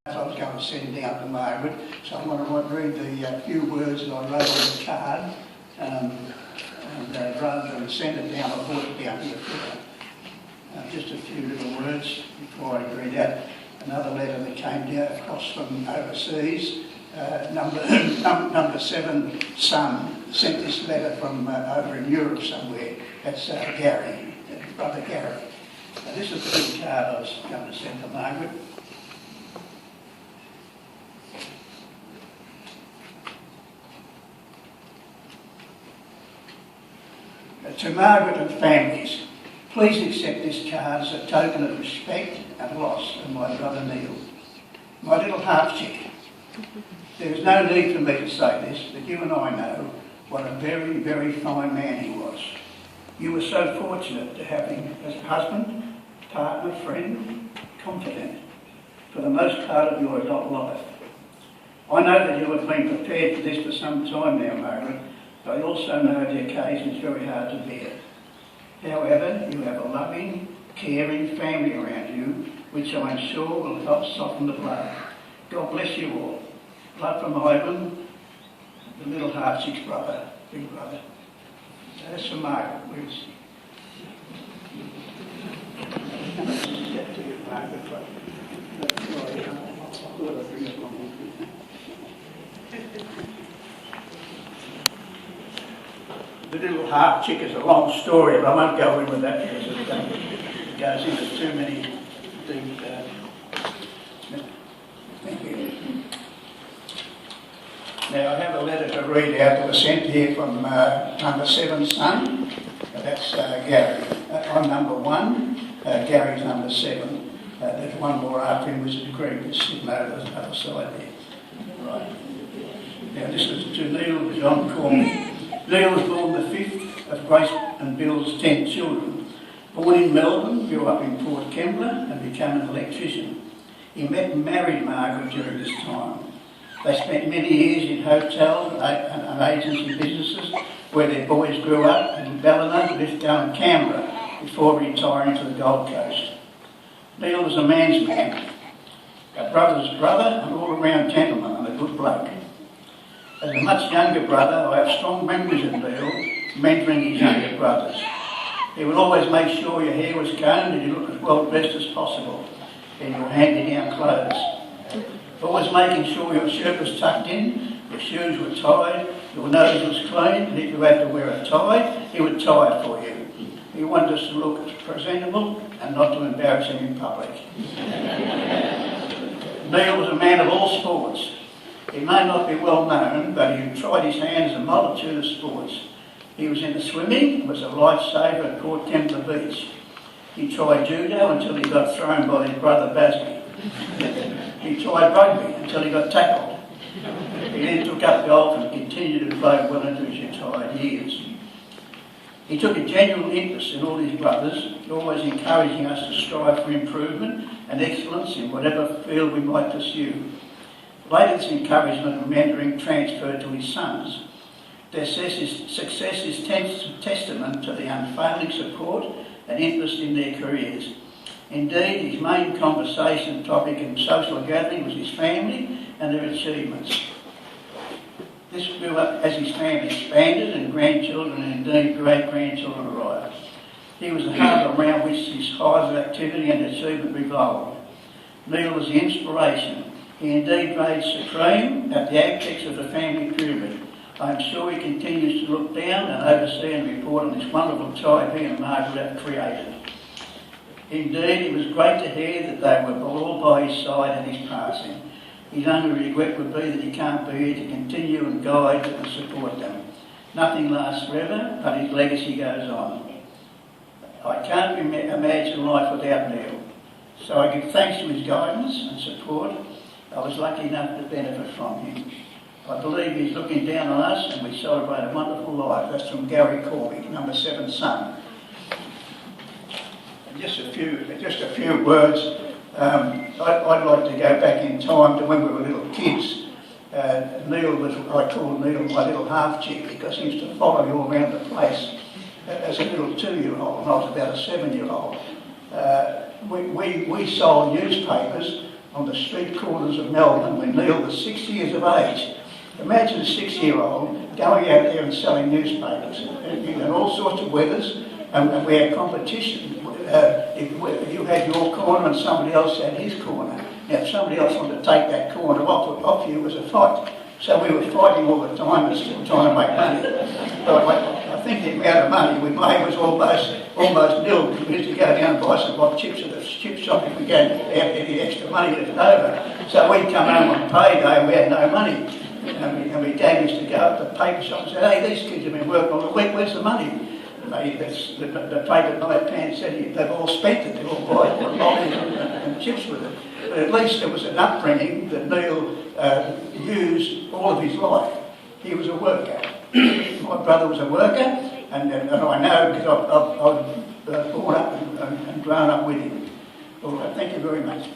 I was going to send down to Margaret, so I'm going to read the few words that I wrote on the card, and rather than send it down, I brought it down here for just a few little words before I read out another letter that came down across from overseas. Number 7 son sent this letter from over in Europe somewhere. That's Gary, brother Gary. This is the big card I was going to send to Margaret. To Margaret and families, please accept this card as a token of respect and loss of my brother Neil, my little half-chick. There is no need for me to say this, but you and I know what a very, very fine man he was. You were so fortunate to have him as a husband, partner, friend, confidant for the most part of your adult life. I know that you have been prepared for this for some time now, Margaret, but I also know the occasion is very hard to bear. However, you have a loving, caring family around you, which I am sure will help soften the blow. God bless you all. Love from Ivan, the little half-chick's brother, big brother. That's for Margaret, please. The little half-chick is a long story, but I won't go in with that because it goes into too many deep... Thank you. Now I have a letter to read out that was sent here from number 7 son. That's Gary. I'm number 1, Gary's number 7. There's one more after him, which is Greg, that's sitting over the other side there. Right. Now this is to Neil John Cormier. Neil was born the 5th of Grace and Bill's 10 children. Born in Melbourne, grew up in Port Kembla and became an electrician. He met and married Margaret during this time. They spent many years in hotels and agency businesses where their boys grew up, and Ballina lived down in Canberra before retiring to the Gold Coast. Neil was a man's man, a brother's brother, an all-around gentleman and a good bloke. As a much younger brother, I have strong memories of Neil mentoring his younger brothers. He would always make sure your hair was combed and you looked as well dressed as possible in your hand-me-down clothes. Always making sure your shirt was tucked in, your shoes were tied, your nose was clean, and if you had to wear a tie, he would tie it for you. He wanted us to look presentable and not to embarrass him in public. Neil was a man of all sports. He may not be well known, but he tried his hands in a multitude of sports. He was into swimming and was a lifesaver at Port Kembla Beach. He tried judo until he got thrown by his brother Basney. He tried rugby until he got tackled. He then took up golf and continued to play well into his retired years. He took a genuine interest in all his brothers, always encouraging us to strive for improvement and excellence in whatever field we might pursue. Later, this encouragement and mentoring transferred to his sons. Their success is testament to the unfailing support and interest in their careers. Indeed, his main conversation topic and social gathering was his family and their achievements. This grew up as his family expanded and grandchildren and indeed great-grandchildren arrived. He was the hub around which his hives of activity and achievement revolved. Neil was the inspiration. He indeed reigned supreme at the apex of the family pyramid. I am sure he continues to look down and oversee and report on this wonderful tribe he and Margaret have created. Indeed, it was great to hear that they were all by his side at his passing. His only regret would be that he can't be here to continue and guide and support them. Nothing lasts forever, but his legacy goes on. I can't imagine life without Neil, so I give thanks to his guidance and support. I was lucky enough to benefit from him. I believe he's looking down on us and we celebrate a wonderful life. That's from Gary Corby, number 7 son. And just a few words. I'd like to go back in time to when we were little kids. I called Neil my little half-chick because he used to follow me all around the place as a little 2-year-old, and I was about a 7-year-old. We sold newspapers on the street corners of Melbourne when Neil was 6 years of age. Imagine a 6-year-old going out there and selling newspapers in all sorts of weathers, and we had competition. If you had your corner and somebody else had his corner. Now, if somebody else wanted to take that corner off you, it was a fight. So we were fighting all the time and still trying to make money. But I think the amount of money we made was almost nil. We used to go down and buy some hot chips at the chip shop if we didn't have any extra money left over. So we'd come home on payday and we had no money. And my dad used to go up to the paper shop and say, hey, these kids have been working all the week, where's the money? And the paper notepad said they've all spent it, they've all bought lollies and chips with it. But at least there was an upbringing that Neil used all of his life. He was a worker. My brother was a worker, and I know because I was born up and grown up with him. All right, thank you very much.